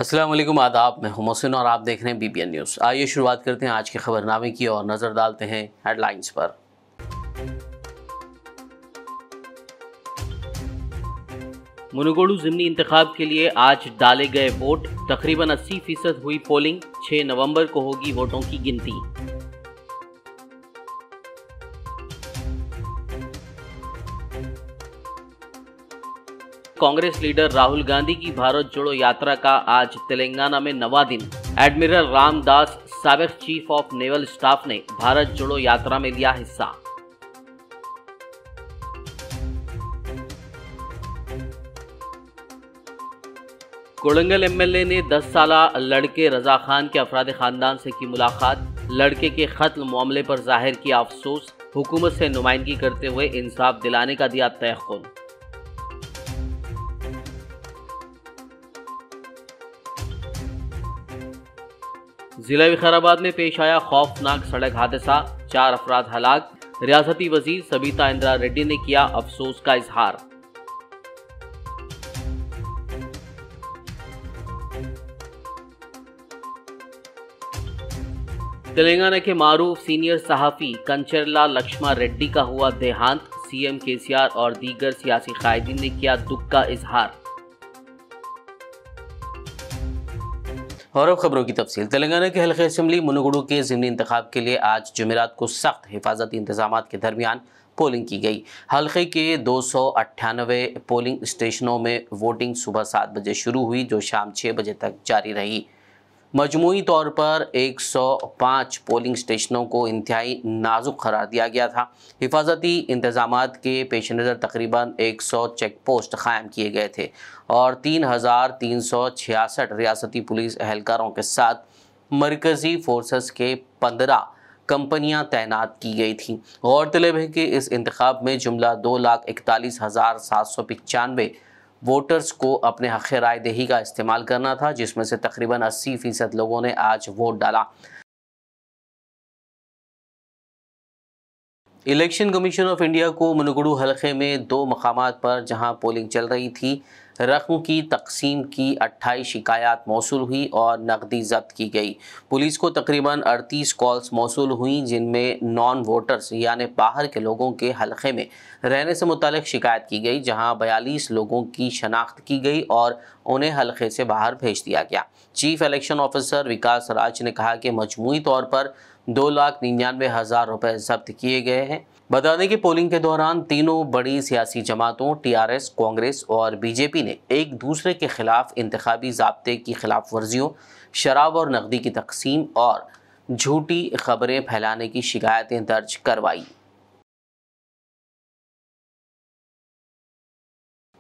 अस्सलाम वालेकुम, आदाब। मैं हूं मोहसिन और आप देख रहे हैं BPN न्यूज़। आइए शुरुआत करते हैं आज के खबरनामे की और नज़र डालते हैं हेडलाइंस पर। मुनुगोडू ज़िमनी इंतखाब के लिए आज डाले गए वोट, तकरीबन 80% हुई पोलिंग। 6 नवंबर को होगी वोटों की गिनती। कांग्रेस लीडर राहुल गांधी की भारत जोड़ो यात्रा का आज तेलंगाना में 9वां दिन। एडमिरल रामदास, साबिक चीफ ऑफ नेवल स्टाफ ने भारत जोड़ो यात्रा में लिया हिस्सा। कोड़ंगल MLA ने 10 साला लड़के रजा खान के अफराद खानदान से की मुलाकात। लड़के के कत्ल मामले पर जाहिर किया अफसोस। हुकूमत से नुमाइंदगी करते हुए इंसाफ दिलाने का दिया तयक़ुन। जिला विकाराबाद में पेश आया खौफनाक सड़क हादसा, 4 अफराद हलाक। रियासती वजीर सबीता इंदिरा रेड्डी ने किया अफसोस का इजहार। तेलंगाना के मारूफ सीनियर सहाफ़ी कंचरला लक्ष्मा रेड्डी का हुआ देहांत। CM KCR और दीगर सियासी कायदीन ने किया दुख का इजहार। और अब खबरों की तफसील। तेलंगाना के हल्के असम्बली मुनुगोडू के ज़िमनी इंतखाब के लिए आज जुमेरात को सख्त हिफाजती इंतजाम के दरमियान पोलिंग की गई। हल्के के 298 पोलिंग स्टेशनों में वोटिंग सुबह 7 बजे शुरू हुई, जो शाम 6 बजे तक जारी रही। मजमूई तौर पर 105 पोलिंग स्टेशनों को इंतहाई नाजुक करार दिया गया था। हिफाजती इंतजामात के पेश नज़र तकरीबन 100 चेक पोस्ट कायम किए गए थे और 3366 रियासती पुलिस एहलकारों के साथ मरकज़ी फोर्सेस के 15 कंपनियां तैनात की गई थीं। गौरतलब है कि इस इंतखाब में जुमला 2,41,795 वोटर्स को अपने हक़ राय दही का इस्तेमाल करना था, जिसमें से तकरीबन 80% लोगों ने आज वोट डाला। इलेक्शन कमीशन ऑफ इंडिया को मुनुगोडू हल्के में 2 मकामात पर जहां पोलिंग चल रही थी, रकम की तकसीम की 28 शिकायत मौसूल हुई और नकदी जब्त की गई। पुलिस को तकरीबन 38 कॉल्स मौसूल हुई, जिनमें नॉन वोटर्स यानी बाहर के लोगों के हल्के में रहने से मुतालिक शिकायत की गई, जहां 42 लोगों की शनाख्त की गई और उन्हें हल्के से बाहर भेज दिया गया। चीफ इलेक्शन ऑफिसर विकास राज ने कहा कि मजमूई तौर पर 2,99,000 रुपये जब्त किए गए हैं। बता दें कि पोलिंग के दौरान तीनों बड़ी सियासी जमातों TRS, कांग्रेस और BJP ने एक दूसरे के खिलाफ इंतखाबी ज़ाब्ते की खिलाफ वर्जियों, शराब और नकदी की तकसीम और झूठी खबरें फैलाने की शिकायतें दर्ज करवाई।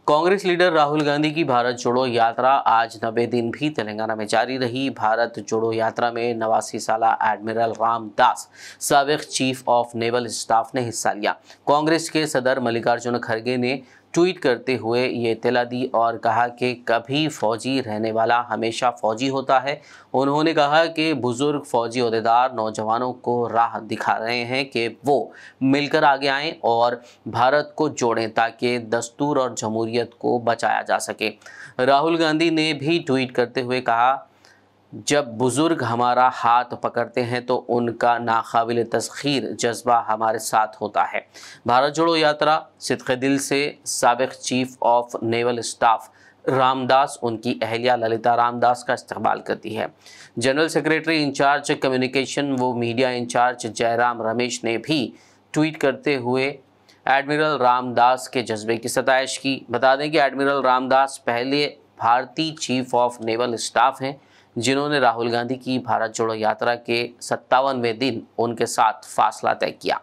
कांग्रेस लीडर राहुल गांधी की भारत जोड़ो यात्रा आज 90 दिन भी तेलंगाना में जारी रही। भारत जोड़ो यात्रा में 89 साला एडमिरल रामदास, साबिक चीफ ऑफ नेवल स्टाफ ने हिस्सा लिया। कांग्रेस के सदर मल्लिकार्जुन खड़गे ने ट्वीट करते हुए ये इत्तला दी और कहा कि कभी फौजी रहने वाला हमेशा फौजी होता है। उन्होंने कहा कि बुजुर्ग फौजी अहदेदार नौजवानों को राह दिखा रहे हैं कि वो मिलकर आगे आएं और भारत को जोड़ें ताकि दस्तूर और जमहूरियत को बचाया जा सके। राहुल गांधी ने भी ट्वीट करते हुए कहा, जब बुजुर्ग हमारा हाथ पकड़ते हैं तो उनका नाकाबिल तस्खीर जज्बा हमारे साथ होता है। भारत जोड़ो यात्रा सिद्क़े दिल से साबिक chief of naval staff Ramdas, उनकी अहलिया ललिता रामदास का इस्तकबाल करती है। जनरल सेक्रेटरी इंचार्ज कम्युनिकेशन व मीडिया इंचार्ज जयराम रमेश ने भी ट्वीट करते हुए एडमिरल रामदास के जज्बे की सताइश की। बता दें कि एडमिरल रामदास पहले भारतीय चीफ ऑफ नेवल स्टाफ हैं, जिन्होंने राहुल गांधी की भारत जोड़ो यात्रा के 57वें दिन उनके साथ फासला तय किया।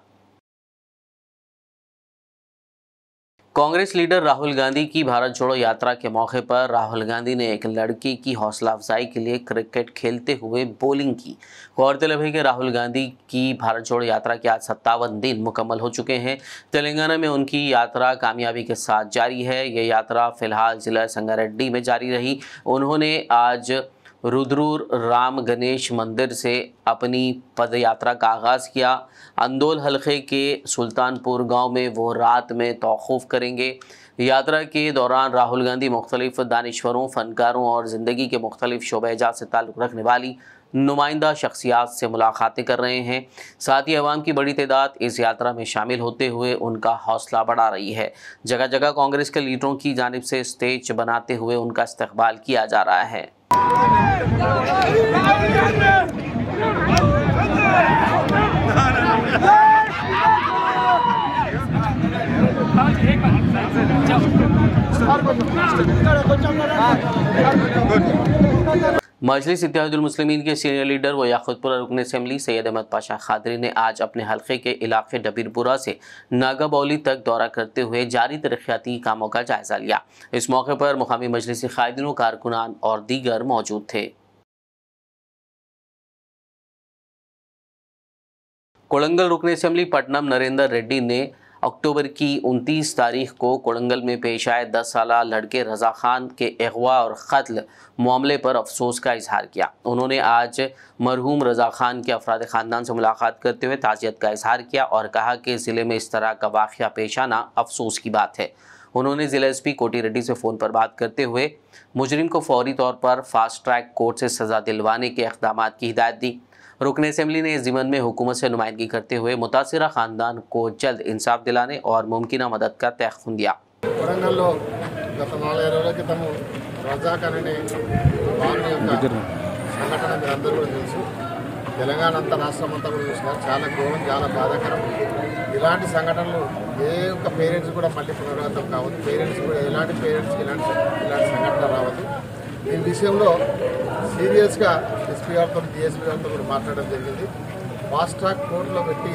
कांग्रेस लीडर राहुल गांधी की भारत जोड़ो यात्रा के मौके पर राहुल गांधी ने एक लड़के की हौसला अफजाई के लिए क्रिकेट खेलते हुए बॉलिंग की। गौरतलब है कि राहुल गांधी की भारत जोड़ो यात्रा के आज 57 दिन मुकम्मल हो चुके हैं। तेलंगाना में उनकी यात्रा कामयाबी के साथ जारी है। ये यात्रा फिलहाल जिला संगारेड्डी में जारी रही। उन्होंने आज रुद्रूर राम गणेश मंदिर से अपनी पद यात्रा का आगाज़ किया। अंदोल हलके के सुल्तानपुर गांव में वो रात में तौक़ुफ़ करेंगे। यात्रा के दौरान राहुल गांधी मुख्तलिफ दानिश्वरों, फ़नकारों और ज़िंदगी के मुख्तलिफ शोबे-ए-जात से ताल्लुक़ रखने वाली नुमाइंदा शख्सियात से मुलाकातें कर रहे हैं। साथ ही अवाम की बड़ी तादाद इस यात्रा में शामिल होते हुए उनका हौसला बढ़ा रही है। जगह जगह कांग्रेस के लीडरों की जानिब से स्टेज बनाते हुए उनका इस्तकबाल किया जा रहा है। मजलिस इत्तेहादुल मुस्लिमीन के सीनियर लीडर व याकुतपुरा रुकन असेंबली सैयद अहमद पाशा खादरी ने आज अपने हल्के के इलाके डबीरपुरा से नागाबौली तक दौरा करते हुए जारी तरक्याती कामों का जायजा लिया। इस मौके पर मुकामी मजलिसी कायदीन, कारकुनान और दीगर मौजूद थे। कोड़ंगल रुकन असेंबली पटनम नरेंद्र रेड्डी ने अक्टूबर की 29 तारीख को कोड़ंगल में पेश आए 10 साला लड़के रज़ा खान के अगवा और कत्ल मामले पर अफसोस का इजहार किया। उन्होंने आज मरहूम रज़ा खान के अफराद ख़ानदान से मुलाकात करते हुए ताज़ियत का इजहार किया और कहा कि ज़िले में इस तरह का वाक़या पेश आना अफसोस की बात है। उन्होंने ज़िला एसपी कोटी रेड्डी से फ़ोन पर बात करते हुए मुजरिम को फौरी तौर पर फास्ट ट्रैक कोर्ट से सज़ा दिलवाने के इक़दाम की हिदायत दी। रुकन असेंबली ने इस ज़िम्मन में हुकूमत से नुमाइंदगी करते हुए मुतासिरा ख़ानदान को जल्द इंसाफ दिलाने और मुमकिन मदद का तयक़ुन दिया। తెలంగాణ అంతా రాష్ట్రం అంతా కూడా చూసినారు. చాలా ఘోరం, చాలా బాధాకరం. ఇలాంటి సంఘటనలు ఏ ఒక్క పేరెంట్స్ కూడా మళ్ళీ పునరావృతం కావద్దు. పేరెంట్స్ కూడా ఇలాంటి సంఘటన రావద్దు. ఈ విషయంలో సీరియస్గా ఎస్పీ గారితో, డిఎస్పీ గారితో కూడా మాట్లాడడం జరిగింది. ఫాస్ట్ ట్రాక్ కోర్టులో పెట్టి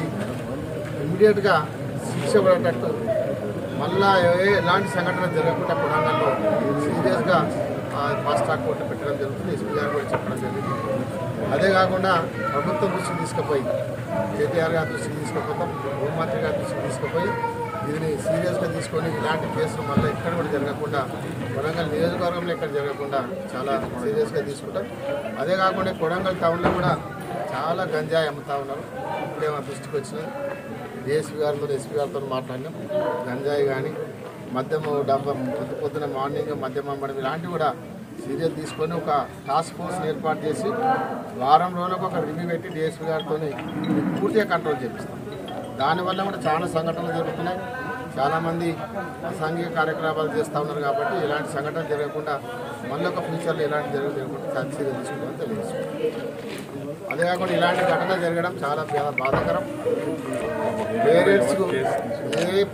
ఇమ్మీడియట్గా శిక్ష పడేటట్టు మళ్ళా ఎలాంటి సంఘటన జరగకుండా పురాణాల్లో సీరియస్గా ఫాస్ట్ ట్రాక్ కోర్టులో పెట్టడం జరుగుతుంది. ఎస్పీ గారు కూడా చెప్పడం జరిగింది. అదే కాకుండా ప్రభుత్వం దృష్టికి తీసుకుపోయి, కేటీఆర్ గారి దృష్టికి తీసుకుపోతాం, హోంమంత్రి గారి దృష్టికి తీసుకుపోయి దీన్ని సీరియస్గా తీసుకొని ఇలాంటి కేసులు మళ్ళీ ఎక్కడ కూడా జరగకుండా, కొడంగల్ నియోజకవర్గంలో ఎక్కడ జరగకుండా చాలా సీరియస్గా తీసుకుంటాం. అదే కాకుండా కొడంగల్ టౌన్లో కూడా చాలా గంజాయి అమ్ముతూ ఉన్నారు. ఇప్పుడే మా దృష్టికి వచ్చినాయి. డిఎస్పీ గారితో, ఎస్పీ గారితో మాట్లాడినాం. గంజాయి కానీ మద్యము డబ్బా పొద్దున మార్నింగ్ మద్యం అమ్మడం ఇలాంటివి కూడా సీరియస్ తీసుకొని ఒక టాస్క్ ఫోర్స్ని ఏర్పాటు చేసి వారం రోజులకు ఒక రివ్యూ పెట్టి డిఎస్పీ గారితో పూర్తిగా కంట్రోల్ చేపిస్తాం. దానివల్ల కూడా చాలా సంఘటనలు జరుగుతున్నాయి. చాలామంది అసాంఘిక కార్యకలాపాలు చేస్తూ ఉన్నారు. కాబట్టి ఇలాంటి సంఘటనలు జరగకుండా మళ్ళీ ఒక ఫ్యూచర్లో ఇలాంటి జరగకుండా చాలా సీరియస్ తీసుకుంటామని తెలియజేస్తున్నాం. అదే కాకుండా ఇలాంటి ఘటన జరగడం చాలా బాధాకరం.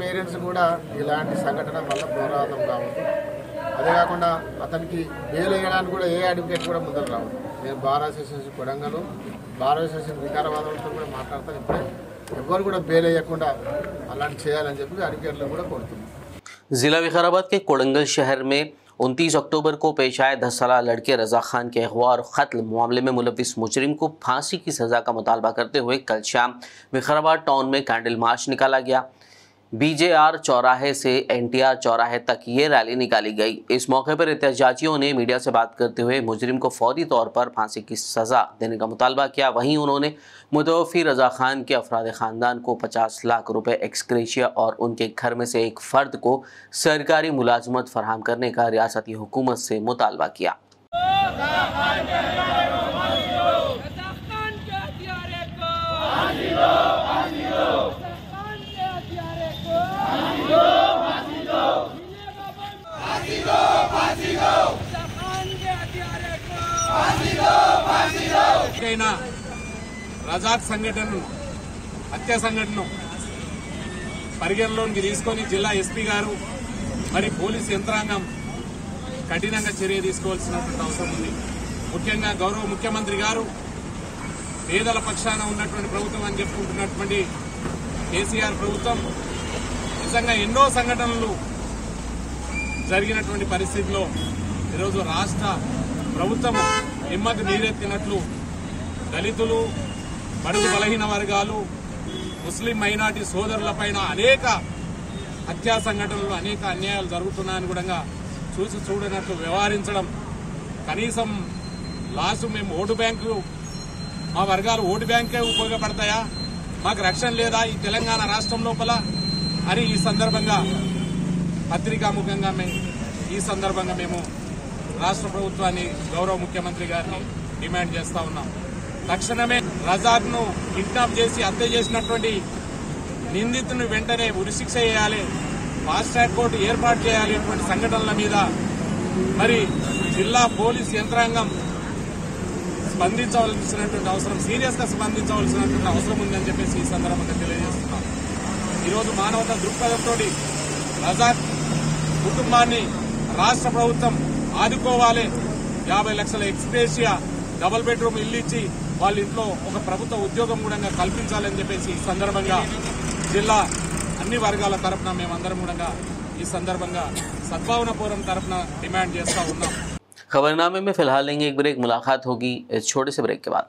పేరెంట్స్ కూడా ఇలాంటి సంఘటన మళ్ళీ పునరావృతం కావద్దు. అదే కాకుండా అతనికి బెయిల్ వేయడానికి కూడా ఏ అడ్వకేట్ కూడా ముందర రావద్దు. నేను bar association Kodangal, bar association వికారాబాద్తో కూడా మాట్లాడతాను. ఇప్పుడే ఎవరు కూడా బెయిల్ వేయకుండా అలాంటి చేయాలని చెప్పి అడ్వకేట్లు కూడా కోరుతున్నాను. जिला विकाराबाद के कोड़ंगल शहर में 29 अक्टूबर को पेश आए 10 साला लड़के रज़ा खान के अगवा और कत्ल मामले में मुलविस मुजरिम को फांसी की सज़ा का मुतालबा करते हुए कल शाम विकाराबाद टाउन में कैंडल मार्च निकाला गया। बीजेआर चौराहे से एनटीआर चौराहे तक ये रैली निकाली गई। इस मौके पर एहतजाजियों ने मीडिया से बात करते हुए मुजरिम को फौरी तौर पर फांसी की सज़ा देने का मुतालबा किया। वहीं उन्होंने मुतवफ़ी रज़ा खान के अफराद ख़ानदान को 50 लाख रुपए एक्सग्रेशिया और उनके घर में से एक फ़र्द को सरकारी मुलाजमत फराहम करने का रियासती हुकूमत से मुतालबा किया। రజాక్ సంఘటన, హత్య సంఘటన పరిగణలోకి తీసుకొని జిల్లా ఎస్పీ గారు మరి పోలీస్ యంత్రాంగం కఠినంగా చర్య తీసుకోవాల్సినటువంటి అవసరం ఉంది. ముఖ్యంగా గౌరవ ముఖ్యమంత్రి గారు పేదల పక్షాన ఉన్నటువంటి ప్రభుత్వం అని చెప్పుకుంటున్నటువంటి కేసీఆర్ ప్రభుత్వం నిజంగా ఎన్నో సంఘటనలు జరిగినటువంటి పరిస్థితిలో ఈరోజు రాష్ట్ర ప్రభుత్వం హిమ్మతు నీరెత్తినట్లు దళితులు, బడుగు బలహీన వర్గాలు, ముస్లిం మైనార్టీ సోదరులపైన అనేక హత్యా సంఘటనలు, అనేక అన్యాయాలు జరుగుతున్నాయని కూడా చూసి చూడనట్లు వ్యవహరించడం, కనీసం లాస్ట్ మేము ఓటు బ్యాంకు మా వర్గాలు ఓటు బ్యాంకే ఉపయోగపడతాయా, మాకు రక్షణ లేదా ఈ తెలంగాణ రాష్ట్రం లోపల అని ఈ సందర్భంగా పత్రికాముఖంగా ఈ సందర్భంగా మేము రాష్ట్ర ప్రభుత్వాన్ని గౌరవ ముఖ్యమంత్రి గారిని డిమాండ్ చేస్తా ఉన్నాం. తక్షణమే రజాక్ ను కిడ్నాప్ చేసి హత్య చేసినటువంటి నిందితుని వెంటనే ఉరిశిక్ష చేయాలి, ఫాస్ట్ ట్రాక్ కోర్టు ఏర్పాటు చేయాలి. ఇటువంటి సంఘటనల మీద మరి జిల్లా పోలీస్ యంత్రాంగం స్పందించవలసినటువంటి అవసరం, సీరియస్ గా స్పందించవలసినటువంటి అవసరం ఉందని చెప్పేసి ఈ సందర్భంగా తెలియజేస్తున్నాం. ఈరోజు మానవతా దృక్పథంతో రజాక్ కుటుంబాన్ని రాష్ట్ర ప్రభుత్వం ఆదుకోవాలి. 50 లక్షల ఎక్స్గ్రేషియా డబుల్ బెడ్రూమ్ ఇల్లు ఇచ్చి వాళ్ళ ఇంట్లో ఒక ప్రభుత్వ ఉద్యోగం కూడా కల్పించాలని చెప్పేసి ఈ సందర్భంగా జిల్లా అన్ని వర్గాల తరఫున మేమందరం కూడా ఈ సందర్భంగా సద్భావన ఫోరం తరఫున డిమాండ్ చేస్తా ఉన్నాం. खबरनामे में फिलहाल लेंगे एक ब्रेक, मुलाकात होगी इस छोटे से ब्रेक के बाद।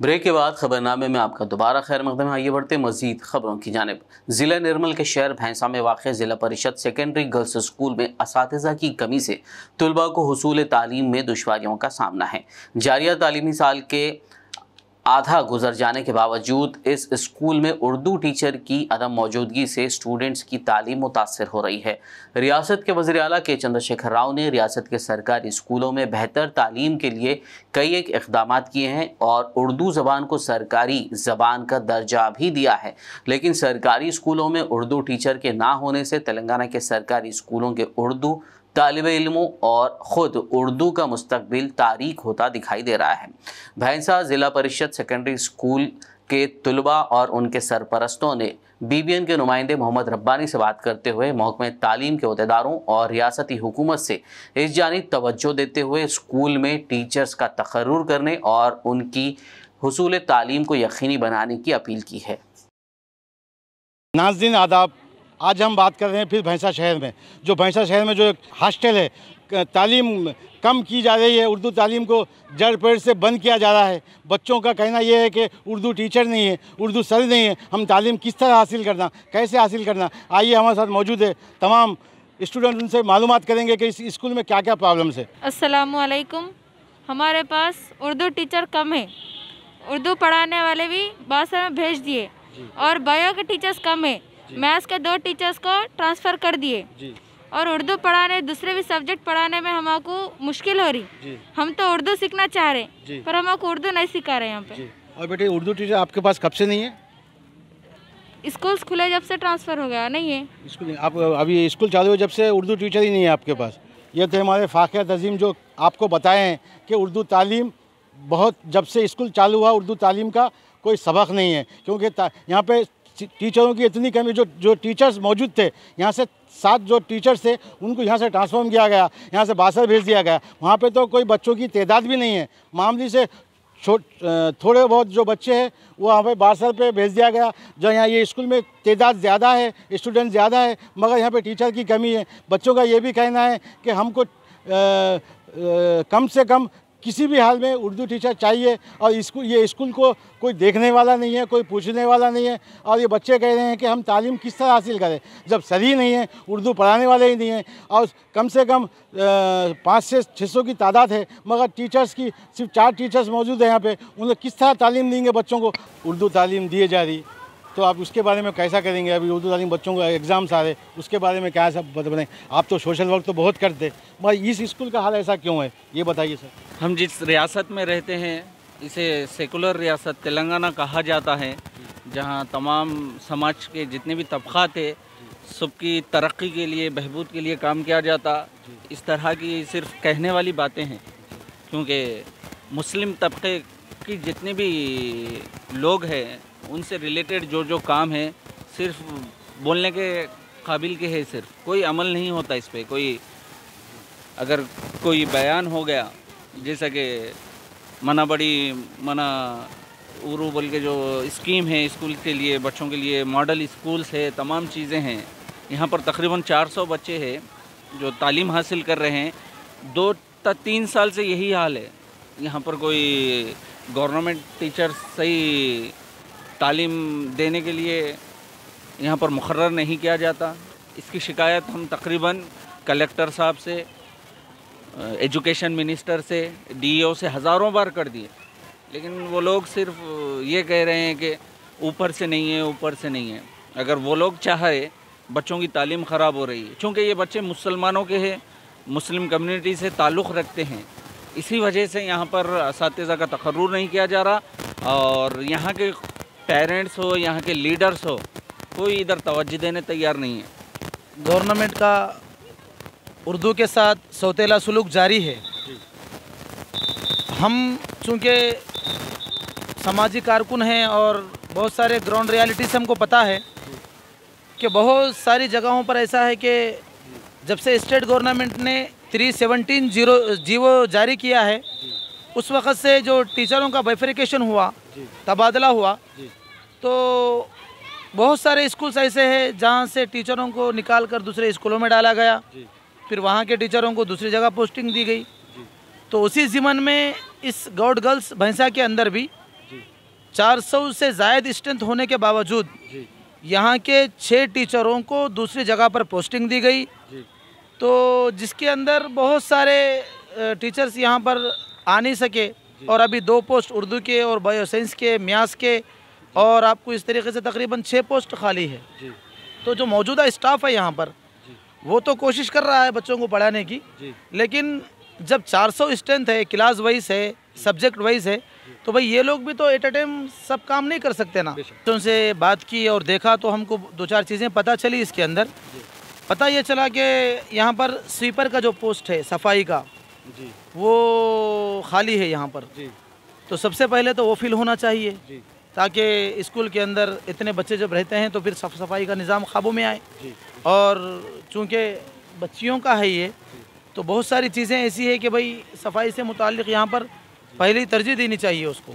ब्रेक के बाद खबरनामे में आपका दोबारा खैर मकदम है। आइए बढ़ते मजीद खबरों की जानिब। जिला निर्मल के शहर भैंसा में वाक़ जिला परिषद सेकेंडरी गर्ल्स स्कूल में असातिज़ा की कमी से तलबा को हुसूल तालीम में दुश्वारियों का सामना है। जारिया तालीमी साल के आधा गुजर जाने के बावजूद इस स्कूल में उर्दू टीचर की अदम मौजूदगी से स्टूडेंट्स की तालीम मुतासर हो रही है। रियासत के वज़ीर आला के चंद्रशेखर राव ने रियासत के सरकारी स्कूलों में बेहतर तालीम के लिए कई एक इक़दाम किए हैं और उर्दू ज़बान को सरकारी ज़बान का दर्जा भी दिया है, लेकिन सरकारी स्कूलों में उर्दू टीचर के ना होने से तेलंगाना के सरकारी स्कूलों के उर्दू तालिब इल्मों और ख़ुद उर्दू का मुस्तकबिल तारीक होता दिखाई दे रहा है। भैंसा ज़िला परिषद सेकेंडरी स्कूल के तलबा और उनके सरपरस्तों ने BBN के नुमाइंदे मोहम्मद रब्बानी से बात करते हुए महकमे तालीम के अहदेदारों और रियासती हुकूमत से इस जानिब तवज्जो देते हुए स्कूल में टीचर्स का तकर्रुर करने और उनकी हुसूल तालीम को यकीनी बनाने की अपील की है। नाज़रीन आदाब, आज हम बात कर रहे हैं फिर भैंसा शहर में। जो भैंसा शहर में जो एक हॉस्टल है, तालीम कम की जा रही है, उर्दू तालीम को जड़ पेड़ से बंद किया जा रहा है। बच्चों का कहना यह है कि उर्दू टीचर नहीं है, उर्दू सर नहीं है, हम तालीम किस तरह हासिल करना, कैसे हासिल करना। आइए हमारे साथ मौजूद है तमाम स्टूडेंट, उनसे मालूमात करेंगे कि इस स्कूल में क्या क्या प्रॉब्लम्स है। अस्सलामु अलैकुम। हमारे पास उर्दू टीचर कम है, उर्दू पढ़ाने वाले भी बासा में भेज दिए और बायो के टीचर्स कम है, मैथ्स के 2 टीचर्स को ट्रांसफ़र कर दिए और उर्दू पढ़ाने दूसरे भी सब्जेक्ट पढ़ाने में हमको मुश्किल हो रही। हम तो उर्दू सीखना चाह रहे पर हमको उर्दू नहीं सिखा रहे यहाँ पे। और बेटे उर्दू टीचर आपके पास कब से नहीं है? स्कूल खुले जब से ट्रांसफ़र हो गया नहीं है। स्कूल आप अभी स्कूल चालू हुए जब से उर्दू टीचर ही नहीं है आपके पास। ये थे हमारे फ़ाक़िया तज़ीम जो आपको बताए हैं कि उर्दू तालीम बहुत, जब से स्कूल चालू हुआ उर्दू तालीम का कोई सबक नहीं है, क्योंकि यहाँ पे टीचरों की इतनी कमी। जो टीचर्स मौजूद थे, यहाँ से 7 जो टीचर्स थे उनको यहाँ से ट्रांसफॉर्म किया गया, यहाँ से बासर भेज दिया गया। वहाँ पे तो कोई बच्चों की तादाद भी नहीं है, मामूली से थोड़े बहुत जो बच्चे हैं वो वहाँ पे बासर पे भेज दिया गया। जो यहाँ ये स्कूल में तादाद ज़्यादा है, स्टूडेंट ज़्यादा है, मगर यहाँ पे टीचर की कमी है। बच्चों का ये भी कहना है कि हमको कम से कम किसी भी हाल में उर्दू टीचर चाहिए। और ये स्कूल को कोई देखने वाला नहीं है, कोई पूछने वाला नहीं है। और ये बच्चे कह रहे हैं कि हम तालीम किस तरह हासिल करें जब सर ही नहीं है, उर्दू पढ़ाने वाले ही नहीं हैं। और कम से कम 500 से 600 की तादाद है, मगर टीचर्स की सिर्फ 4 टीचर्स मौजूद है यहाँ पे। उन्हें किस तरह तालीम देंगे बच्चों को? उर्दू तालीम दिए जा रही, तो आप उसके बारे में कैसा करेंगे? अभी उर्दू तालीम बच्चों को एग्ज़ाम्स आ रहे, उसके बारे में क्या सब बताएं? आप तो सोशल वर्क तो बहुत करते, मगर इस स्कूल का हाल ऐसा क्यों है, ये बताइए सर। हम जिस रियासत में रहते हैं इसे सेकुलर रियासत तेलंगाना कहा जाता है, जहां तमाम समाज के जितने भी तबक़ात थे सबकी तरक्की के लिए, बहबूद के लिए काम किया जाता। इस तरह की सिर्फ कहने वाली बातें हैं, क्योंकि मुस्लिम तबके की जितने भी लोग हैं उनसे रिलेटेड जो काम है सिर्फ बोलने के काबिल के है, सिर्फ कोई अमल नहीं होता इस पर। कोई अगर कोई बयान हो गया, जैसा कि मना बड़ी मना उरू बोल के जो स्कीम है स्कूल के लिए, बच्चों के लिए मॉडल स्कूल्स है, तमाम चीज़ें हैं। यहाँ पर तकरीबन 400 बच्चे हैं जो तालीम हासिल कर रहे हैं। 2-3 साल से यही हाल है। यहाँ पर कोई गवर्नमेंट टीचर सही तालीम देने के लिए यहाँ पर मुकर्रर नहीं किया जाता। इसकी शिकायत हम तकरीबन कलेक्टर साहब से, एजुकेशन मिनिस्टर से, डीईओ से हज़ारों बार कर दिए, लेकिन वो लोग सिर्फ ये कह रहे हैं कि ऊपर से नहीं है, ऊपर से नहीं है। अगर वो लोग चाहे, बच्चों की तालीम ख़राब हो रही है, क्योंकि ये बच्चे मुसलमानों के हैं, मुस्लिम कम्युनिटी से ताल्लुक़ रखते हैं, इसी वजह से यहाँ पर असातिज़ा का तकर्रुर नहीं किया जा रहा और यहाँ के पेरेंट्स हो, यहाँ के लीडर्स हो, कोई इधर तवज्जो देने तैयार नहीं है। गवर्नमेंट का उर्दू के साथ सौतेला सुलूक जारी है। हम चूँकि समाजी कारकुन हैं और बहुत सारे ग्राउंड रियलिटी से हमको पता है कि बहुत सारी जगहों पर ऐसा है कि जब से स्टेट गवर्नमेंट ने 317 जीवो जारी किया है, उस वक़्त से जो टीचरों का बाइफरकेशन हुआ, तबादला हुआ, तो बहुत सारे स्कूल्स ऐसे हैं जहाँ से टीचरों को निकाल कर दूसरे स्कूलों में डाला गया, फिर वहाँ के टीचरों को दूसरी जगह पोस्टिंग दी गई। तो उसी ज़िमन में इस गौड गर्ल्स भैंसा के अंदर भी 400 से ज़ायद स्ट्रेंथ होने के बावजूद यहाँ के 6 टीचरों को दूसरी जगह पर पोस्टिंग दी गई। तो जिसके अंदर बहुत सारे टीचर्स यहाँ पर आ नहीं सके और अभी 2 पोस्ट उर्दू के और बायोसाइंस के, म्यास के, और आपको इस तरीके से तकरीबन 6 पोस्ट खाली है। तो जो मौजूदा स्टाफ है यहाँ पर वो तो कोशिश कर रहा है बच्चों को पढ़ाने की, लेकिन जब 400 स्ट्रेंथ है, क्लास वाइज है, सब्जेक्ट वाइज है, तो भाई ये लोग भी तो एट अ टाइम सब काम नहीं कर सकते ना। उनसे बात की और देखा तो हमको 2-4 चीज़ें पता चली। इसके अंदर पता ये चला कि यहाँ पर स्वीपर का जो पोस्ट है सफाई का, वो खाली है यहाँ पर। तो सबसे पहले तो वो फिल होना चाहिए ताकि स्कूल के अंदर इतने बच्चे जब रहते हैं तो फिर साफ सफाई का निज़ाम काबू में आए। और चूँकि बच्चियों का है ये, तो बहुत सारी चीज़ें ऐसी है कि भाई सफाई से मुताल्लिक़ यहाँ पर पहले ही तरजीह देनी चाहिए उसको।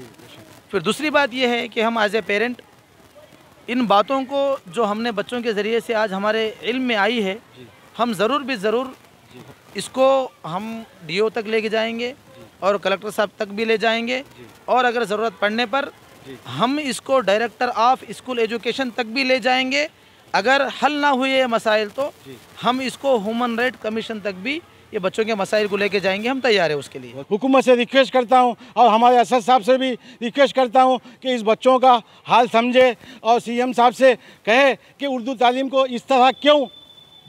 फिर दूसरी बात ये है कि हम एज ए पेरेंट इन बातों को जो हमने बच्चों के ज़रिए से आज हमारे इल्म में आई है, हम ज़रूर इसको हम डीओ तक लेके जाएंगे और कलेक्टर साहब तक भी ले जाएंगे, और अगर ज़रूरत पड़ने पर हम इसको डायरेक्टर ऑफ स्कूल एजुकेशन तक भी ले जाएंगे। अगर हल ना हुए ये मसाइल तो हम इसको ह्यूमन राइट कमीशन तक भी ये बच्चों के मसाइल को लेके जाएंगे। हम तैयार है उसके लिए। हुकूमत से रिक्वेस्ट करता हूँ और हमारे असद साहब से भी रिक्वेस्ट करता हूँ कि इस बच्चों का हाल समझे और सीएम साहब से कहे कि उर्दू तालीम को इस तरह क्यों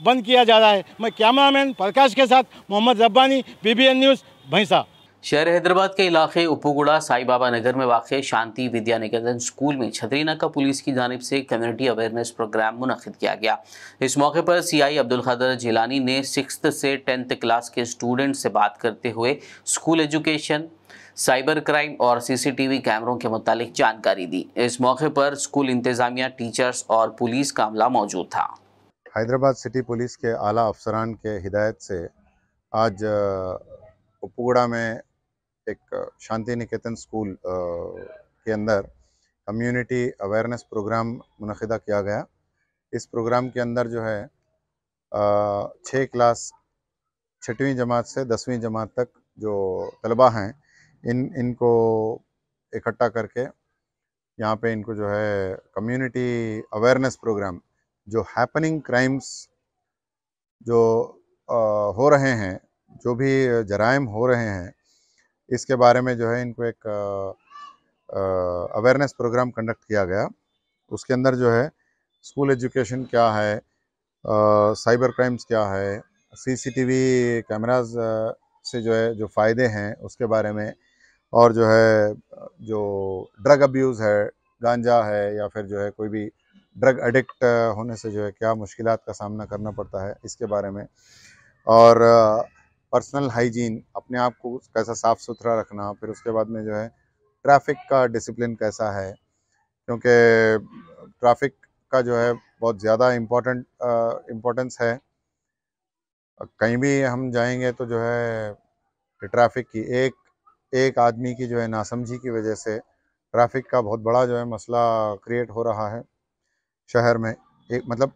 बंद किया जा रहा है। मैं कैमरामैन प्रकाश के साथ मोहम्मद रब्बानी, BBN न्यूज़, भैंसा। शहर हैदराबाद के इलाके उप्पुगुड़ा साई बाबा नगर में वाक़ शांति विद्या निकेतन स्कूल में छतरीनाका पुलिस की जानिब से कम्युनिटी अवेयरनेस प्रोग्राम मुनक़िद किया गया। इस मौके पर CI अब्दुल क़ादिर जिलानी ने 6th से 10th क्लास के स्टूडेंट से बात करते हुए स्कूल एजुकेशन, साइबर क्राइम और CCTV कैमरों के मुतालिक जानकारी दी। इस मौके पर स्कूल इंतज़ामिया, टीचर्स और पुलिस का अमला मौजूद था। हैदराबाद सिटी पुलिस के आला अफसरान के हिदायत से आज उप्पुगुड़ा में एक शांति निकेतन स्कूल के अंदर कम्युनिटी अवेयरनेस प्रोग्राम मुनक़िदा किया गया। इस प्रोग्राम के अंदर जो है 6 क्लास 6वीं जमात से 10वीं जमात तक जो तलबा हैं इनको इकट्ठा करके यहाँ पे इनको जो है कम्युनिटी अवेयरनेस प्रोग्राम, जो हैपनिंग क्राइम्स जो हो रहे हैं, जो भी जराइम हो रहे हैं, इसके बारे में जो है इनको एक अवेयरनेस प्रोग्राम कंडक्ट किया गया। उसके अंदर जो है स्कूल एजुकेशन क्या है, साइबर क्राइम्स क्या है, CCTV कैमराज से जो है जो फ़ायदे हैं उसके बारे में, और जो है जो ड्रग अब्यूज़ है, गांजा है या फिर जो है कोई भी ड्रग एडिक्ट होने से जो है क्या मुश्किलात का सामना करना पड़ता है इसके बारे में, और पर्सनल हाइजीन, अपने आप को कैसा साफ़ सुथरा रखना, फिर उसके बाद में जो है ट्रैफिक का डिसिप्लिन कैसा है, क्योंकि ट्रैफिक का जो है बहुत ज़्यादा इम्पोर्टेंस है। कहीं भी हम जाएंगे तो जो है कि ट्रैफिक की एक आदमी की जो है नासमझी की वजह से ट्रैफिक का बहुत बड़ा जो है मसला क्रिएट हो रहा है शहर में। एक मतलब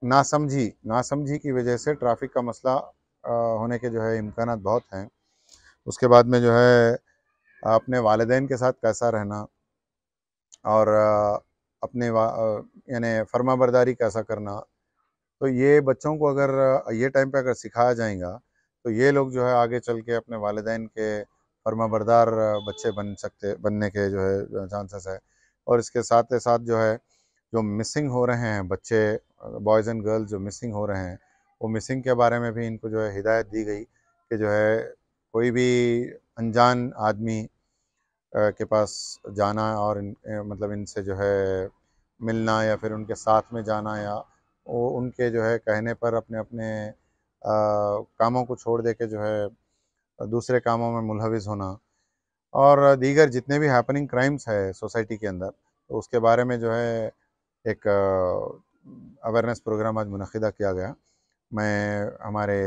नासमझी की वजह से ट्रैफिक का मसला होने के जो है इम्कानात बहुत हैं। उसके बाद में जो है अपने वालिदैन के साथ कैसा रहना और अपने यानी फर्माबरदारी कैसा करना, तो ये बच्चों को अगर ये टाइम पे अगर सिखाया जाएगा तो ये लोग जो है आगे चल के अपने वालिदैन के फर्माबरदार बच्चे बनने के जो है चांसेस है। और इसके साथ साथ जो है जो मिसिंग हो रहे हैं बच्चे, बॉयज़ एंड गर्ल्स जो मिसिंग हो रहे हैं, वो मिसिंग के बारे में भी इनको जो है हिदायत दी गई कि जो है कोई भी अनजान आदमी के पास जाना और मतलब इनसे जो है मिलना या फिर उनके साथ में जाना या वो उनके जो है कहने पर अपने अपने कामों को छोड़ दे के जो है दूसरे कामों में मुलहविस होना और दीगर जितने भी हैपनिंग क्राइम्स है सोसाइटी के अंदर, तो उसके बारे में जो है एक अवेयरनेस प्रोग्राम आज मुनक़िदा किया गया। मैं हमारे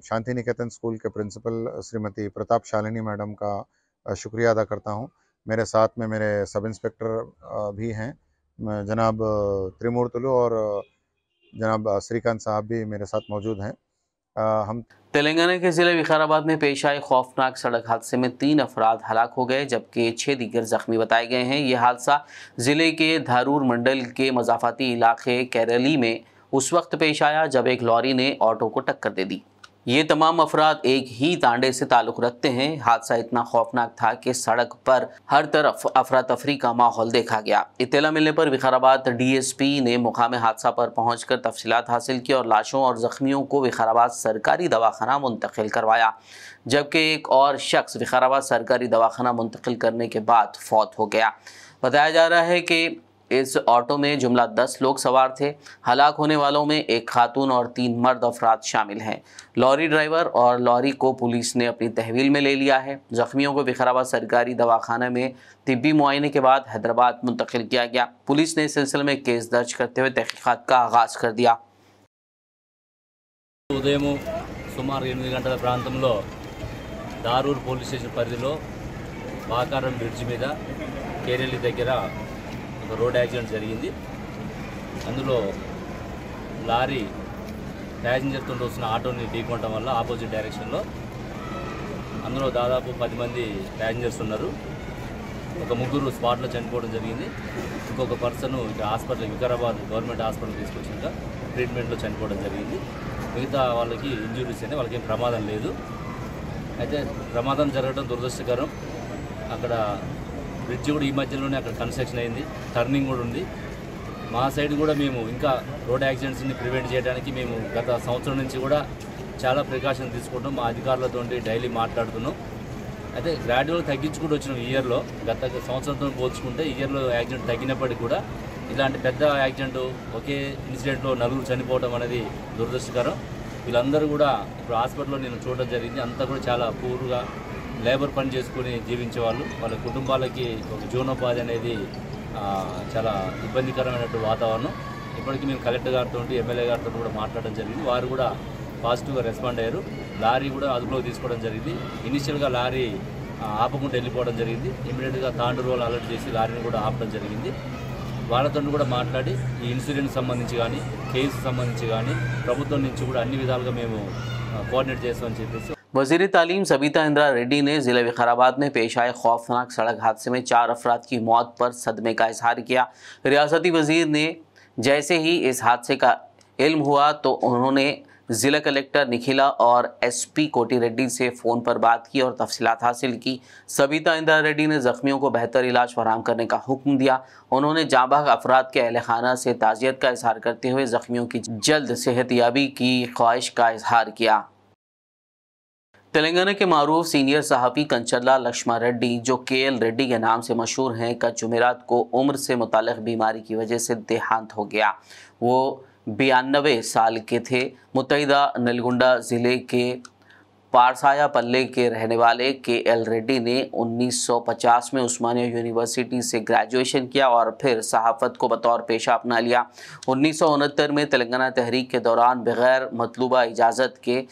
शांति निकेतन स्कूल के प्रिंसिपल श्रीमती प्रताप शालिनी मैडम का शुक्रिया अदा करता हूँ। मेरे साथ में मेरे सब इंस्पेक्टर भी हैं, जनाब त्रिमूर्तुलु और जनाब श्रीकांत साहब भी मेरे साथ मौजूद हैं। हम तेलंगाना के जिले विकाराबाद में पेश आए खौफनाक सड़क हादसे में 3 अफराद हलाक हो गए जबकि 6 दीगर जख्मी बताए गए हैं। ये हादसा जिले के धारूर मंडल के मजाफाती इलाके कैरली में उस वक्त पेश आया जब एक लॉरी ने ऑटो को टक्कर दे दी। ये तमाम अफराद एक ही तांडे से ताल्लुक़ रखते हैं। हादसा इतना खौफनाक था कि सड़क पर हर तरफ अफरा तफरी का माहौल देखा गया। इत्तला मिलने पर विकाराबाद DSP ने मुकाम हादसा पर पहुंचकर तफसीलात हासिल की और लाशों और जख्मियों को विकाराबाद सरकारी दवाखाना मुंतकिल करवाया, जबकि एक और शख्स विकाराबाद सरकारी दवाखाना मुंतकिल करने के बाद फौत हो गया। बताया जा रहा है कि इस ऑटो में जुमला 10 लोग सवार थे। हलाक होने वालों में एक खातून और 3 मर्द अफराद शामिल हैं। लॉरी ड्राइवर और लॉरी को पुलिस ने अपनी तहवील में ले लिया है। जख्मियों को विकाराबाद सरकारी दवाखाना में तिब्बी मुआयने के बाद हैदराबाद मुंतकिल किया गया। पुलिस ने इस सिलसिले में केस दर्ज करते हुए तहकीकात का आगाज कर दिया। ఉదయం సుమారు 8 గంటల ప్రాంతంలో దారూర్ పోలీస్ స్టేషన్ పరిధిలో వాకారం బ్రిడ్జి మీద కేరెల్లి దగ్గర ఒక రోడ్ యాక్సిడెంట్ జరిగింది. అందులో లారీ ప్యాసింజర్తో వస్తున్న ఆటోని ఢీకొనడం వల్ల ఆపోజిట్ డైరెక్షన్లో అందులో దాదాపు 10 మంది ప్యాసింజర్స్ ఉన్నారు. ఒక ముగ్గురు స్పాట్లో చనిపోవడం జరిగింది. ఇంకొక పర్సన్ ఇక హాస్పిటల్ వికారాబాద్ గవర్నమెంట్ హాస్పిటల్ తీసుకొచ్చాక ట్రీట్మెంట్లో చనిపోవడం జరిగింది. మిగతా వాళ్ళకి ఇంజురీస్ అయినా వాళ్ళకి ఏం ప్రమాదం లేదు. అయితే ప్రమాదం జరగడం దురదృష్టకరం. అక్కడ బ్రిడ్జ్ కూడా ఈ మధ్యలోనే అక్కడ కన్స్ట్రక్షన్ అయింది, టర్నింగ్ కూడా ఉంది. మా సైడ్ కూడా మేము ఇంకా రోడ్ యాక్సిడెంట్స్ని ప్రివెంట్ చేయడానికి మేము గత సంవత్సరం నుంచి కూడా చాలా ప్రికాషన్ తీసుకుంటాం. మా అధికారులతో డైలీ మాట్లాడుతున్నాం. అయితే గ్రాడ్యువల్ తగ్గించుకుంటూ వచ్చినాం ఈ ఇయర్లో. గత సంవత్సరంతో పోల్చుకుంటే ఈ ఇయర్లో యాక్సిడెంట్ తగ్గినప్పటికీ కూడా ఇలాంటి పెద్ద యాక్సిడెంట్ ఒకే ఇన్సిడెంట్లో 4 చనిపోవడం అనేది దురదృష్టకరం. వీళ్ళందరూ కూడా ఇప్పుడు హాస్పిటల్లో నేను చూడడం జరిగింది. అంతా కూడా చాలా పూర్గా లేబర్ పని చేసుకుని జీవించేవాళ్ళు. వాళ్ళ కుటుంబాలకి ఒక జీవనోపాధి అనేది చాలా ఇబ్బందికరమైనటువంటి వాతావరణం. ఇప్పటికీ మేము కలెక్టర్ గారితో ఎమ్మెల్యే గారితో కూడా మాట్లాడడం జరిగింది. వారు కూడా పాజిటివ్గా రెస్పాండ్ అయ్యారు. లారీ కూడా అదుపులోకి తీసుకోవడం జరిగింది. ఇనిషియల్గా లారీ ఆపకుండా వెళ్ళిపోవడం జరిగింది. ఇమీడియట్గా తాండూరు వాళ్ళు అలర్ట్ చేసి లారీని కూడా ఆపడం జరిగింది. వాళ్ళతో కూడా మాట్లాడి ఈ ఇన్సిడెంట్ సంబంధించి కానీ కేసు సంబంధించి కానీ ప్రభుత్వం నుంచి కూడా అన్ని విధాలుగా మేము కోఆర్డినేట్ చేస్తామని చెప్పేసి वज़ीर तालीम सबिता इंदिरा रेड्डी ने ज़िले विकाराबाद में पेश आए खौफनाक सड़क हादसे में 4 अफराद की मौत पर सदमे का इजहार किया। रियासती वज़ीर ने जैसे ही इस हादसे का इल्म हुआ तो उन्होंने ज़िला कलेक्टर निखिला और SP कोटी रेड्डी से फ़ोन पर बात की और तफसीलात हासिल की। सबिता इंदिरा रेड्डी ने ज़ख्मियों को बेहतर इलाज फराहम करने का हुक्म दिया। उन्होंने जांबाज अफराद के अहल खाना से ताज़ियत का इजहार करते हुए ज़ख्मियों की जल्द सेहतयाबी की ख्वाहिश का इजहार किया। तेलंगाना के मारूफ सीनियर सहाफ़ी कंचरला लक्ष्मण रेड्डी, जो KL रेड्डी के नाम से मशहूर हैं, कल जुमेरात को उम्र से मुताल्लिक़ बीमारी की वजह से देहांत हो गया। वो 92 साल के थे। मुत्तहिदा नलगुंडा ज़िले के पारसाया पल्ले के रहने वाले KL रेड्डी ने 1950 में उस्मानिया यूनिवर्सिटी से ग्रेजुएशन किया और फिर सहाफ़त को बतौर पेशा अपना लिया। 1969 में तेलंगाना तहरीक के दौरान बग़ैर मतलूबा इजाज़त के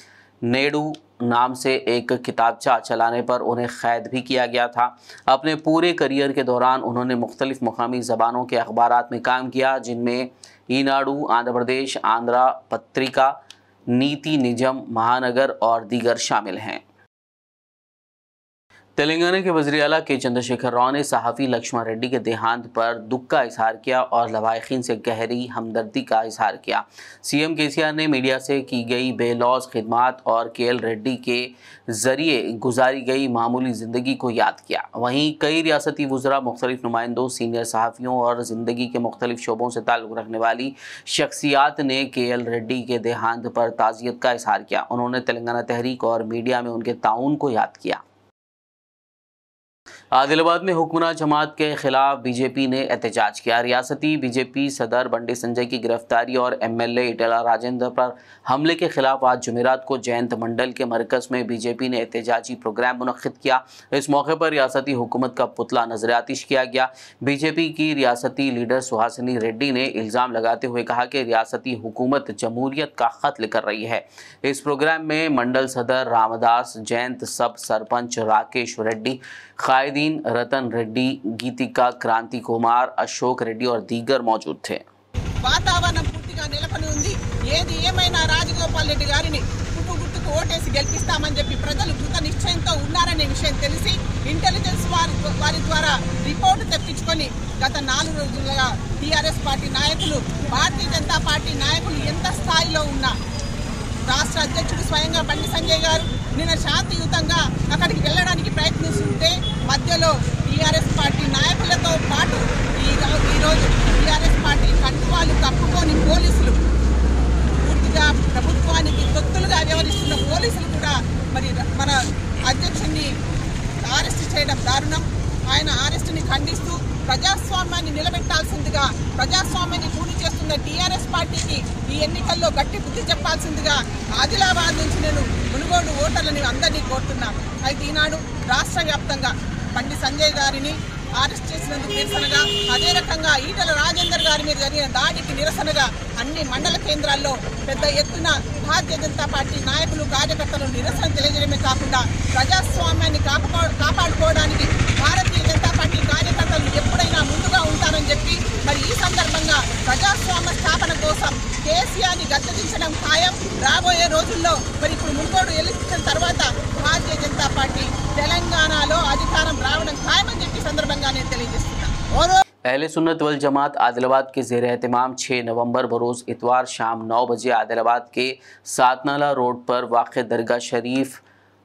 नेडू नाम से एक किताबचा चलाने पर उन्हें कैद भी किया गया था। अपने पूरे करियर के दौरान उन्होंने मुख्तलिफ मुकामी ज़बानों के अखबारात में काम किया, जिनमें ईनाडू, आंध्र प्रदेश, आंध्रा पत्रिका, नीति निजम, महानगर और दीगर शामिल हैं। तेलंगाना के वज़ीर आला के चंद्रशेखर राव ने सहाफ़ी लक्ष्मण रेड्डी के देहांत पर दुख का इजहार किया और लवाहिकीन से गहरी हमदर्दी का इजहार किया। सीएम केसीआर ने मीडिया से की गई बेलौस खिदमात और केएल रेड्डी के ज़रिए गुजारी गई मामूली ज़िंदगी को याद किया। वहीं कई रियासती वुज़रा, मुख्तलिफ नुमाइंदों, सीनियर सहाफ़ियों और ज़िंदगी के मुख्तलिफ शोबों से ताल्लुक़ रखने वाली शख्सियात ने केएल रेड्डी के देहांत पर ताज़ियत का इजहार किया। उन्होंने तेलंगाना तहरीक और मीडिया में उनके ताउन को याद किया। आदिलाबाद में हुक्मरान जमात के खिलाफ बीजेपी ने एहतजाज किया। रियासती बीजेपी सदर बंडी संजय की गिरफ्तारी और एमएलए ईटेला राजेंद्र पर हमले के खिलाफ आज जुमेरात को जयंत मंडल के मरकज़ में बीजेपी ने एहतजाजी प्रोग्राम मुनक्किद किया। इस मौके पर रियासती हुकूमत का पुतला नजर आतिश किया गया। बीजेपी की रियासती लीडर सुहासिनी रेड्डी ने इल्ज़ाम लगाते हुए कहा कि रियासती हुकूमत जमहूरियत का कत्ल कर रही है। इस प्रोग्राम में मंडल सदर रामदास, जयंत सब सरपंच राकेश रेड्डी, कायदीन रतन रेड्डी, गीतिका, क्रांति कुमार, अशोक रेड्डी और दीगर मौजूद थे। వాతావరణం పూర్తిగా నెలకొని ఉంది। ఏది ఏమైనా రాజగోపాల్ రెడ్డి గారిని పుట్టు గుర్తుకు ఓటేసి గెలిపిస్తామని చెప్పి ప్రజలు కృత నిశ్చయంతో ఉన్నారనే విషయం తెలిసి ఇంటెలిజెన్స్ వారి ద్వారా రిపోర్టు తెప్పించుకొని గత 4 రోజులుగా టీఆర్ఎస్ పార్టీ నాయకులు, భారతీయ జనతా పార్టీ నాయకులు ఎంత స్థాయిలో ఉన్నా రాష్ట్ర అధ్యక్షుడు స్వయంగా బండి సంజయ్ గారు నిన్న శాంతియుతంగా అక్కడికి వెళ్ళడానికి ప్రయత్నిస్తుంటే మధ్యలో టీఆర్ఎస్ పార్టీ నాయకులతో పాటు ఈరోజు టీఆర్ఎస్ పార్టీ కండువాలు కప్పుకొని పోలీసులు, పూర్తిగా ప్రభుత్వానికి తొత్తులుగా వ్యవహరిస్తున్న పోలీసులు కూడా మరి మన అధ్యక్షుడిని అరెస్ట్ చేయడం దారుణం। ఆయన అరెస్టుని ఖండిస్తూ ప్రజాస్వామ్యాన్ని నిలబెట్టాల్సిందిగా, ప్రజాస్వామ్యాన్ని కూని చేస్తున్న టీఆర్ఎస్ పార్టీకి ఈ ఎన్నికల్లో గట్టి బుద్ధి చెప్పాల్సిందిగా ఆదిలాబాద్ నుంచి నేను మునుగోడు ఓటర్లని అందరినీ కోరుతున్నాను। అయితే ఈనాడు రాష్ట్ర వ్యాప్తంగా బండి సంజయ్ గారిని అరెస్ట్ చేసినందుకు నిరసనగా, అదే రకంగా ఈటెల రాజేందర్ గారి మీద జరిగిన దాడికి నిరసనగా అన్ని మండల కేంద్రాల్లో పెద్ద ఎత్తున భారతీయ జనతా పార్టీ నాయకులు, కార్యకర్తలు నిరసన తెలియజేయడమే కాకుండా ప్రజాస్వామ్యాన్ని కాపాడుకోవడానికి భారతీయ జనతా పార్టీ కార్యకర్తలు ఎప్పుడైనా ముందుగా ఉంటారని చెప్పి మరి ఈ సందర్భంగా ప్రజాస్వామ్య స్థాపన కోసం కేసీఆర్ని గద్దెదించడం ఖాయం। రాబోయే రోజుల్లో మరి ఇప్పుడు మునుగోడు ఎలక్షన్ తర్వాత భారతీయ జనతా పార్టీ తెలంగాణలో అధికారం రావడం ఖాయమని చెప్పి సందర్భంగా నేను తెలియజేస్తున్నాను। अहले सुन्नत वल जमात आदिलाबाद के ज़ेर एहतमाम 6 नवंबर बरोज़ इतवार शाम 9 बजे आदिलाबाद के सातनाला रोड पर वाक़ दरगाह शरीफ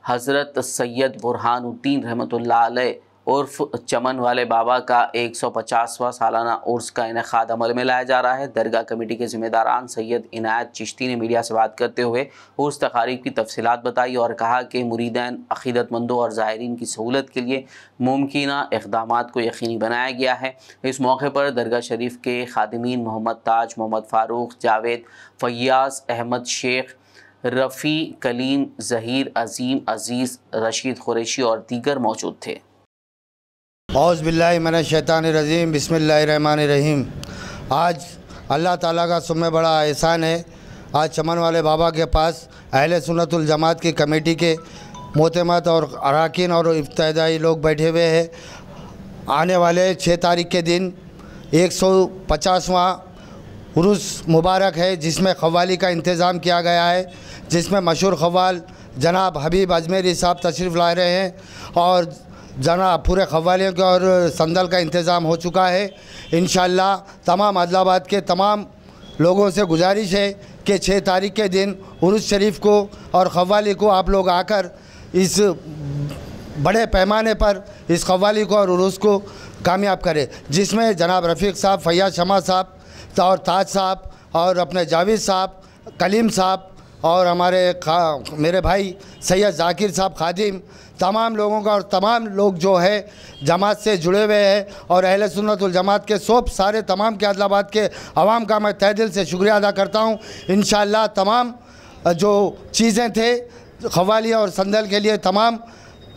हज़रत सैयद बुरहानुद्दीन रहमतुल्लाह अलैह उर्फ चमन वाले बाबा का 150वां सालाना उर्स का इनेकाद अमल में लाया जा रहा है। दरगाह कमेटी के ज़िम्मेदारान सैयद इनायत चिश्ती ने मीडिया से बात करते हुए उर्स तकारीब की तफसीलात बताई और कहा कि मुरीदैन, अक़ीदतमंदों और ज़ायरीन की सहूलत के लिए मुमकिना इक़दामात को यकीनी बनाया गया है। इस मौके पर दरगाह शरीफ के खादिमीन मोहम्मद ताज, मोहम्मद फ़ारूक, जावेद, फ़ैयाज़, अहमद शेख, रफ़ी, कलीम, ज़हीर, अज़ीम, अज़ीज़, रशीद क़ुरैशी और दीगर मौजूद थे। औज़ुबिल्लाहि मिनश शैतानिर रजीम, बिस्मिल्लाहिर रहमानिर रहीम। आज अल्लाह ताला का सुम्मे बड़ा एहसान है। आज चमन वाले बाबा के पास अहले सुन्नतुल जमात की कमेटी के मोहतमद और अरकान और इब्तिदाई लोग बैठे हुए हैं। आने वाले 6 तारीख के दिन 150वां उर्स मुबारक है, जिसमें ख़व्वाली का इंतज़ाम किया गया है, जिसमें मशहूर ख़व्वाल जनाब हबीब अजमेरी साहब तशरीफ़ ला रहे हैं और जनाब पूरे ख़व्वालियों के और संदल का इंतज़ाम हो चुका है। इंशाअल्लाह तमाम आदिलाबाद के तमाम लोगों से गुजारिश है कि 6 तारीख के दिन उर्स शरीफ को और ख़व्वाली को आप लोग आकर इस बड़े पैमाने पर इस ख़व्वाली को और उर्स को कामयाब करें, जिसमें जनाब रफ़ीक साहब, फ़ैयाज़ शमा साहब और ताज साहब और अपने जावेद साहब, कलीम साहब और हमारे मेरे भाई सैयद जाकिर साहब खादिम, तमाम लोगों का और तमाम लोग जो है जमात से जुड़े हुए हैं और अहले सुन्नतुल जमात के सारे तमाम के आदिलाबाद के अवाम का मैं तहे दिल से शुक्रिया अदा करता हूँ। इंशाअल्लाह तमाम जो चीज़ें थे ख़व्वाली और संदल के लिए तमाम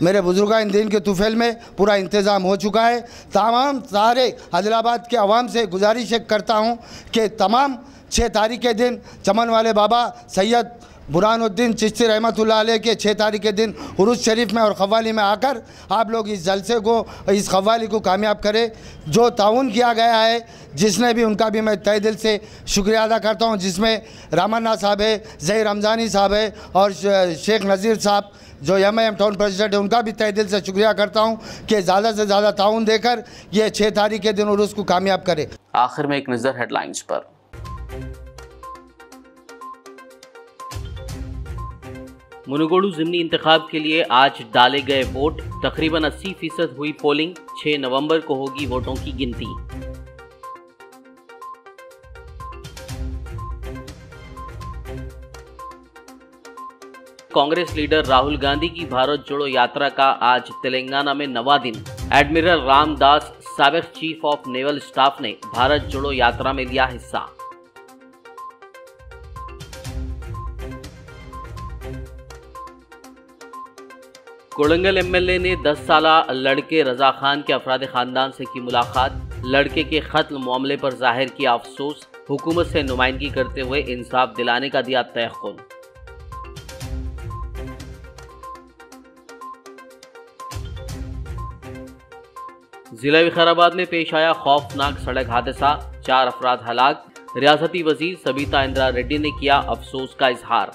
मेरे बुजुर्गान दीन के तुफ़ैल में पूरा इंतज़ाम हो चुका है। तमाम सारे आदिलाबाद के अवाम से गुजारिश करता हूँ कि तमाम 6 तारीख के दिन चमन वाले बाबा सैयद बुरहानुद्दीन चिश्ती रहमतुल्लाह अलैह के 6 तारीख के दिन उरुस शरीफ में और क़व्वाली में आकर आप लोग इस जलसे को, इस क़व्वाली को कामयाब करें। जो ताउन किया गया है जिसने भी, उनका भी मैं तहे दिल से शुक्रिया अदा करता हूँ, जिसमें रामन्ना साहब है, ज़हीर रमज़ानी साहब है और शेख नज़ीर साहब जो एमआईएम टाउन प्रेसिडेंट है, उनका भी तहे दिल से शुक्रिया करता हूँ कि ज़्यादा से ज़्यादा ताउन देकर ये 6 तारीख के दिन उरुस को कामयाब करे। आखिर में एक नज़र हेडलाइंस पर। मुनुगोडू ज़िमनी इंतखाब के लिए आज डाले गए वोट, तकरीबन 80% हुई पोलिंग। 6 नवंबर को होगी वोटों की गिनती। कांग्रेस लीडर राहुल गांधी की भारत जोड़ो यात्रा का आज तेलंगाना में 9वां दिन। एडमिरल रामदास, साबिक चीफ ऑफ नेवल स्टाफ ने भारत जोड़ो यात्रा में लिया हिस्सा। कोड़ंगल एमएलए ने 10 साला लड़के रजा खान के अफराद खानदान से की मुलाकात। लड़के के कत्ल मामले पर जाहिर किया अफसोस। हुकूमत से नुमाइंदगी करते हुए इंसाफ दिलाने का दिया तयक़ुन। जिला विकाराबाद में पेश आया खौफनाक सड़क हादसा, 4 अफराद हलाक। रियासती वजीर सबीता इंदिरा रेड्डी ने किया अफसोस का इजहार।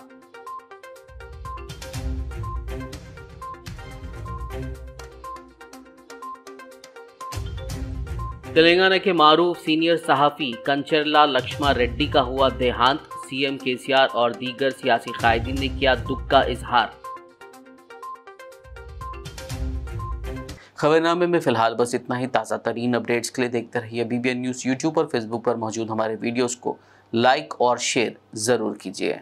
तेलंगाना के मारूफ सीनियर सहाफ़ी कंचरला लक्ष्मा रेड्डी का हुआ देहांत। सीएम केसीआर और दीगर सियासी कायदीन ने किया दुख का इजहार। खबरनामे में फिलहाल बस इतना ही। ताज़ा तरीन अपडेट्स के लिए देखते रहिए BBN न्यूज़। यूट्यूब और फेसबुक पर मौजूद हमारे वीडियोस को लाइक और शेयर ज़रूर कीजिए।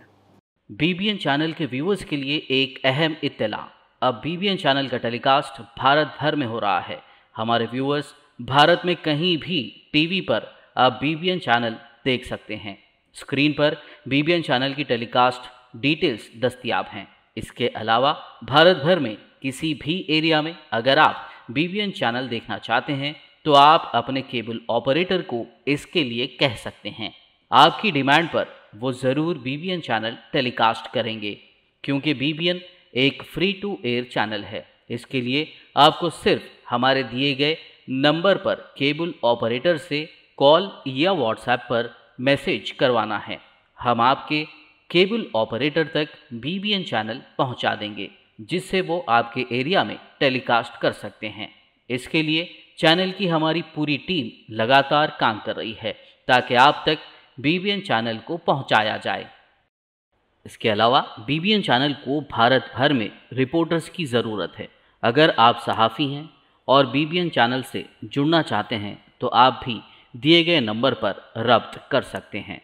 BBN चैनल के व्यूअर्स के लिए एक अहम इत्तला। अब BBN चैनल का टेलीकास्ट भारत भर में हो रहा है। हमारे व्यूअर्स भारत में कहीं भी टीवी पर अब BBN चैनल देख सकते हैं। स्क्रीन पर BBN चैनल की टेलीकास्ट डिटेल्स दस्तयाब हैं। इसके अलावा भारत भर में किसी भी एरिया में अगर आप BBN चैनल देखना चाहते हैं तो आप अपने केबल ऑपरेटर को इसके लिए कह सकते हैं। आपकी डिमांड पर वो ज़रूर BBN चैनल टेलीकास्ट करेंगे, क्योंकि BBN एक फ्री टू एयर चैनल है। इसके लिए आपको सिर्फ हमारे दिए गए नंबर पर केबल ऑपरेटर से कॉल या व्हाट्सएप पर मैसेज करवाना है। हम आपके केबल ऑपरेटर तक BBN चैनल पहुंचा देंगे, जिससे वो आपके एरिया में टेलीकास्ट कर सकते हैं। इसके लिए चैनल की हमारी पूरी टीम लगातार काम कर रही है ताकि आप तक BBN चैनल को पहुंचाया जाए। इसके अलावा BBN चैनल को भारत भर में रिपोर्टर्स की ज़रूरत है। अगर आप सहाफ़ी हैं और BBN चैनल से जुड़ना चाहते हैं तो आप भी दिए गए नंबर पर रब्त कर सकते हैं।